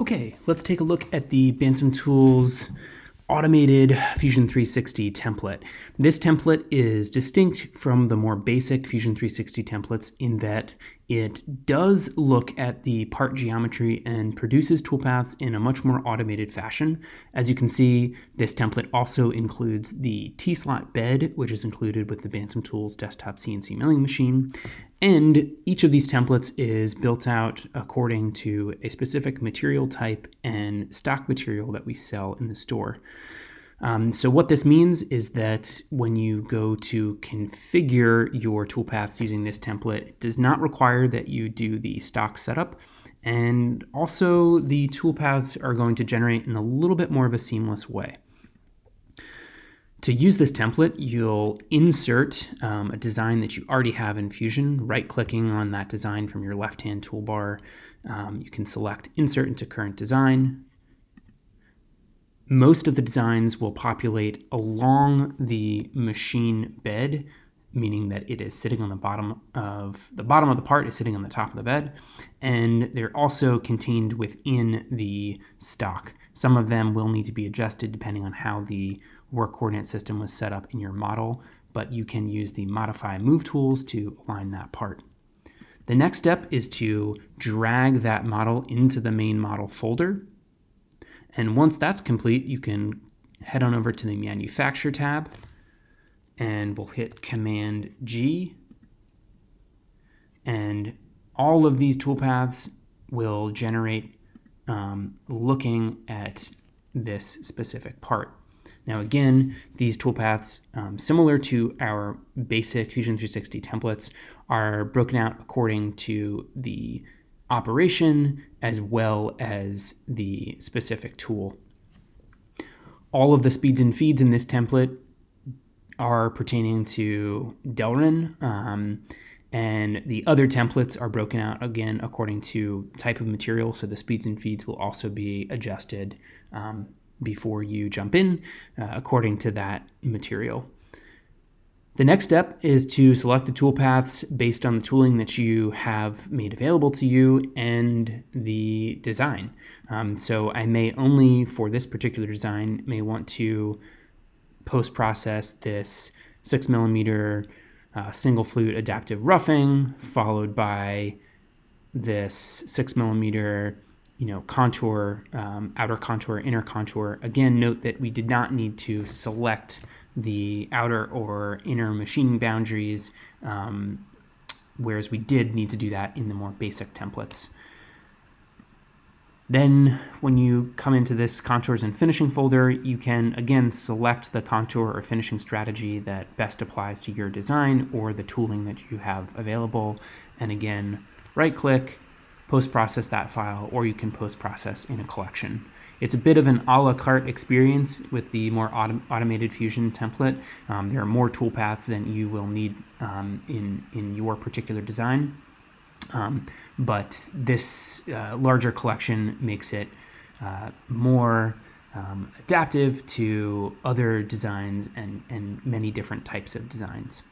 Okay, let's take a look at the Bantam Tools automated Fusion 360 template. This template is distinct from the more basic Fusion 360 templates in that it does look at the part geometry and produces toolpaths in a much more automated fashion. As you can see, this template also includes the T-slot bed, which is included with the Bantam Tools desktop CNC milling machine. And each of these templates is built out according to a specific material type and stock material that we sell in the store. So what this means is that when you go to configure your toolpaths using this template, it does not require that you do the stock setup. And also the toolpaths are going to generate in a little bit more of a seamless way. To use this template, you'll insert a design that you already have in Fusion, right-clicking on that design from your left-hand toolbar. You can select Insert into Current Design. Most of the designs will populate along the machine bed, meaning that it is sitting on the bottom of the part is sitting on the top of the bed, and they're also contained within the stock. Some of them will need to be adjusted depending on how the work coordinate system was set up in your model, but you can use the Modify Move tools to align that part. The next step is to drag that model into the main model folder. And once that's complete, you can head on over to the Manufacture tab, and we'll hit Command G. And all of these toolpaths will generate looking at this specific part. Now again, these toolpaths, similar to our basic Fusion 360 templates, are broken out according to the operation as well as the specific tool. All of the speeds and feeds in this template are pertaining to Delrin, and the other templates are broken out again according to type of material, so the speeds and feeds will also be adjusted before you jump in according to that material. The next step is to select the toolpaths based on the tooling that you have made available to you and the design. So I may only, for this particular design, may want to post-process this 6mm single flute adaptive roughing, followed by this 6mm contour, outer contour, inner contour. Again, note that we did not need to select the outer or inner machining boundaries, whereas we did need to do that in the more basic templates. Then when you come into this contours and finishing folder, you can again select the contour or finishing strategy that best applies to your design or the tooling that you have available. And again, right click, post-process that file, or you can post-process in a collection. It's a bit of an a la carte experience with the more automated Fusion template. There are more toolpaths than you will need in your particular design. But this larger collection makes it more adaptive to other designs and many different types of designs.